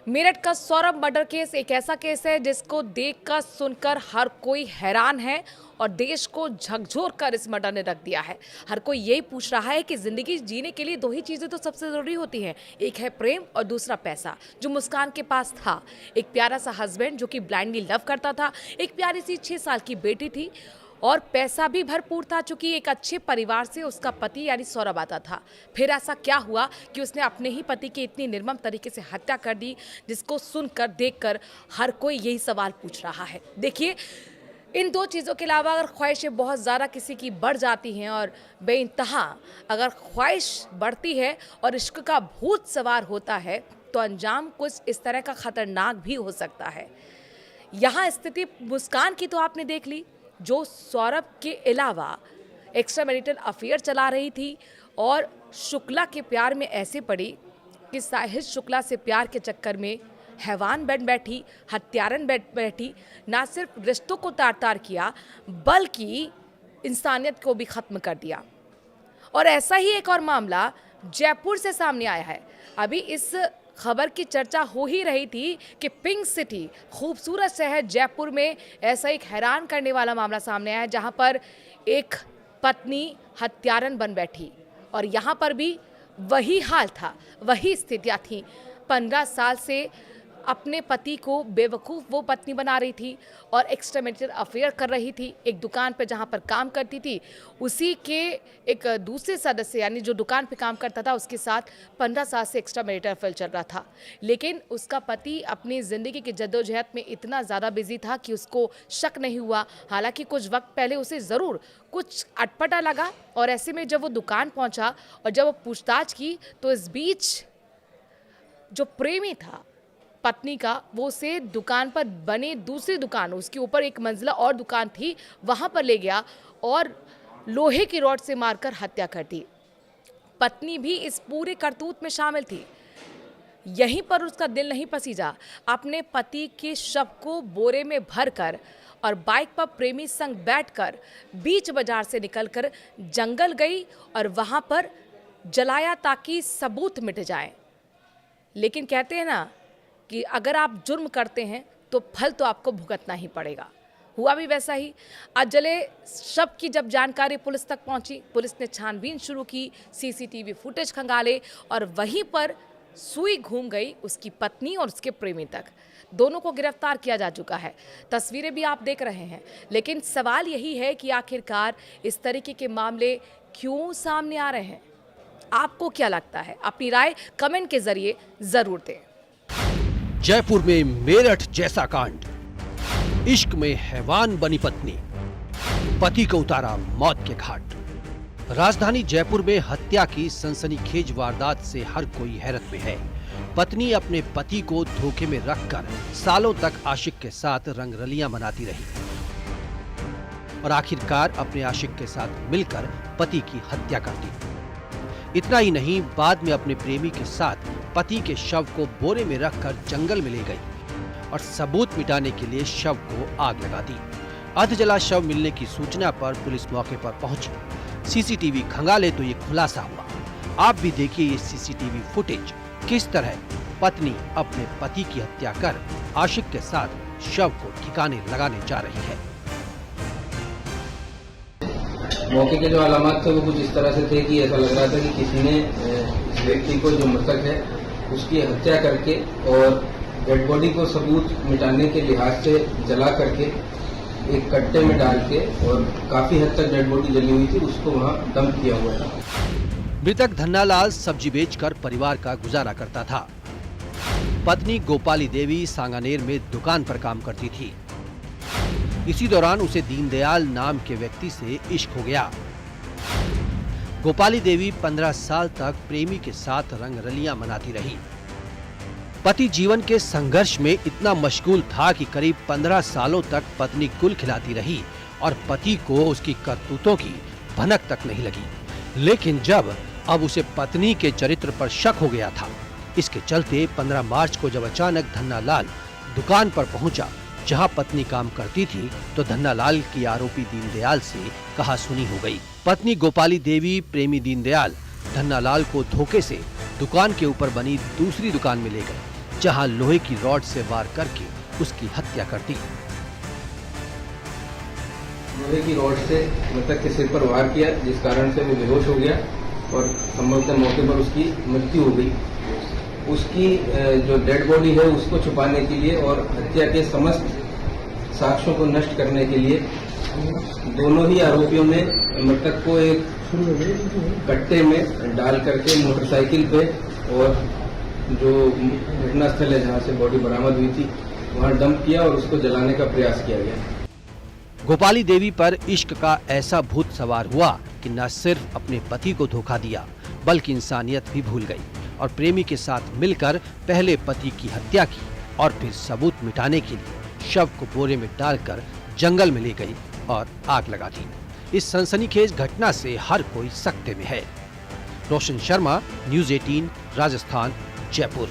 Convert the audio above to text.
मेरठ का Saurabh murder case एक ऐसा केस है जिसको देखकर सुनकर हर कोई हैरान है और देश को झकझोर कर इस मर्डर ने रख दिया है। हर कोई यही पूछ रहा है कि जिंदगी जीने के लिए दो ही चीजें तो सबसे जरूरी होती हैं, एक है प्रेम और दूसरा पैसा, जो मुस्कान के पास था। एक प्यारा सा हस्बैंड जो कि ब्लाइंडली लव करता था, एक प्यारी सी 6 साल की बेटी थी और पैसा भी भरपूर था, चूंकि एक अच्छे परिवार से उसका पति यानी सौरभ आता था। फिर ऐसा क्या हुआ कि उसने अपने ही पति की इतनी निर्मम तरीके से हत्या कर दी, जिसको सुनकर देखकर हर कोई यही सवाल पूछ रहा है। देखिए, इन दो चीज़ों के अलावा अगर ख्वाहिशें बहुत ज़्यादा किसी की बढ़ जाती हैं और बेइंतहा अगर ख्वाहिश बढ़ती है और इश्क का भूत सवार होता है, तो अंजाम कुछ इस तरह का खतरनाक भी हो सकता है। यहाँ स्थिति मुस्कान की तो आपने देख ली, जो सौरभ के अलावा एक्स्ट्रा मैरिटल अफेयर चला रही थी और शुक्ला के प्यार में ऐसे पड़ी कि साहिल शुक्ला से प्यार के चक्कर में हैवान बन बैठी, हत्यारन बन बैठी। ना सिर्फ रिश्तों को तार तार किया, बल्कि इंसानियत को भी ख़त्म कर दिया। और ऐसा ही एक और मामला जयपुर से सामने आया है। अभी इस खबर की चर्चा हो ही रही थी कि पिंक सिटी, खूबसूरत शहर जयपुर में ऐसा एक हैरान करने वाला मामला सामने आया है, जहां पर एक पत्नी हत्यारन बन बैठी। और यहां पर भी वही हाल था, वही स्थितियां थीं। 15 साल से अपने पति को बेवकूफ़ वो पत्नी बना रही थी और एक्स्ट्रा मैरिटल अफेयर कर रही थी। एक दुकान पे जहाँ पर काम करती थी, उसी के एक दूसरे सदस्य यानी जो दुकान पे काम करता था, उसके साथ 15 साल से एक्स्ट्रा मैरिटल अफेयर चल रहा था। लेकिन उसका पति अपनी ज़िंदगी की जद्दोजहद में इतना ज़्यादा बिजी था कि उसको शक नहीं हुआ। हालांकि कुछ वक्त पहले उसे ज़रूर कुछ अटपटा लगा और ऐसे में जब वो दुकान पहुँचा और जब वो पूछताछ की, तो इस बीच जो प्रेमी था पत्नी का, वो उसे दुकान पर बने दूसरी दुकान, उसके ऊपर एक मंजिला और दुकान थी, वहां पर ले गया और लोहे की रॉड से मारकर हत्या कर दी। पत्नी भी इस पूरे करतूत में शामिल थी। यहीं पर उसका दिल नहीं पसीजा, अपने पति के शव को बोरे में भरकर और बाइक पर प्रेमी संग बैठकर बीच बाजार से निकलकर जंगल गई और वहां पर जलाया ताकि सबूत मिट जाए। लेकिन कहते हैं ना कि अगर आप जुर्म करते हैं तो फल तो आपको भुगतना ही पड़ेगा। हुआ भी वैसा ही। आज जले शव की जब जानकारी पुलिस तक पहुंची, पुलिस ने छानबीन शुरू की, सीसीटीवी फुटेज खंगाले और वहीं पर सुई घूम गई उसकी पत्नी और उसके प्रेमी तक। दोनों को गिरफ्तार किया जा चुका है। तस्वीरें भी आप देख रहे हैं। लेकिन सवाल यही है कि आखिरकार इस तरीके के मामले क्यों सामने आ रहे हैं? आपको क्या लगता है? अपनी राय कमेंट के जरिए जरूर दें। जयपुर में मेरठ जैसा कांड, इश्क में हैवान बनी पत्नी, पति को उतारा मौत के घाट। राजधानी जयपुर में हत्या की सनसनीखेज वारदात से हर कोई हैरत में है। पत्नी अपने पति को धोखे में रखकर सालों तक आशिक के साथ रंगरलियां मनाती रही और आखिरकार अपने आशिक के साथ मिलकर पति की हत्या कर दी। इतना ही नहीं, बाद में अपने प्रेमी के साथ पति के शव को बोरे में रखकर जंगल में ले गई और सबूत मिटाने के लिए शव को आग लगा दी। अधजला शव मिलने की सूचना पर पुलिस मौके पर पहुंची। सीसीटीवी खंगाले तो ये खुलासा हुआ। आप भी देखिए ये सीसीटीवी फुटेज, किस तरह पत्नी अपने पति की हत्या कर आशिक के साथ शव को ठिकाने लगाने जा रही है। मौके के जो अलामत थे वो कुछ इस तरह से थे कि ऐसा लग रहा था कि किसी ने इस व्यक्ति को, जो मृतक है, उसकी हत्या करके और डेड बॉडी को सबूत मिटाने के लिहाज से जला करके एक कट्टे में डाल के, और काफी हद तक डेड बॉडी जली हुई थी, उसको वहां डंप किया हुआ था। मृतक धन्नालाल सब्जी बेचकर परिवार का गुजारा करता था। पत्नी गोपाली देवी सांगानेर में दुकान पर काम करती थी। इसी दौरान उसे दीनदयाल नाम के व्यक्ति से इश्क हो गया। गोपाली देवी 15 साल तक प्रेमी के साथ रंगरलियां मनाती रही। पति जीवन के संघर्ष में इतना मशगूल था कि करीब 15 सालों तक पत्नी कुल खिलाती रही और पति को उसकी करतूतों की भनक तक नहीं लगी। लेकिन जब अब उसे पत्नी के चरित्र पर शक हो गया था, इसके चलते 15 मार्च को जब अचानक धन्नालाल दुकान पर पहुंचा जहां पत्नी काम करती थी, तो धन्नालाल की आरोपी दीनदयाल से कहासुनी हो गई। पत्नी गोपाली देवी, प्रेमी दीनदयाल धन्नालाल को धोखे से दुकान के ऊपर बनी दूसरी दुकान में ले गए। जहां लोहे की रॉड से वार करके उसकी हत्या कर दी। लोहे की रॉड से मृतक के सिर पर वार किया, जिस कारण से वो बेहोश हो गया और संभवतः मौके पर उसकी मृत्यु हो गई। उसकी जो डेड बॉडी है उसको छुपाने के लिए और हत्या के समस्त साक्ष्यों को नष्ट करने के लिए दोनों ही आरोपियों ने मृतक को एक कट्टे में डाल करके मोटरसाइकिल पे और जो घटनास्थल है जहां से बॉडी बरामद हुई थी वहां डंप किया और उसको जलाने का प्रयास किया गया। गोपाली देवी पर इश्क का ऐसा भूत सवार हुआ कि न सिर्फ अपने पति को धोखा दिया बल्कि इंसानियत भी भूल गई और प्रेमी के साथ मिलकर पहले पति की हत्या की और फिर सबूत मिटाने के लिए शव को बोरे में डालकर जंगल में ले गई और आग लगा दी। इस सनसनीखेज घटना से हर कोई सकते में है। रोशन शर्मा, न्यूज़ 18, राजस्थान, जयपुर।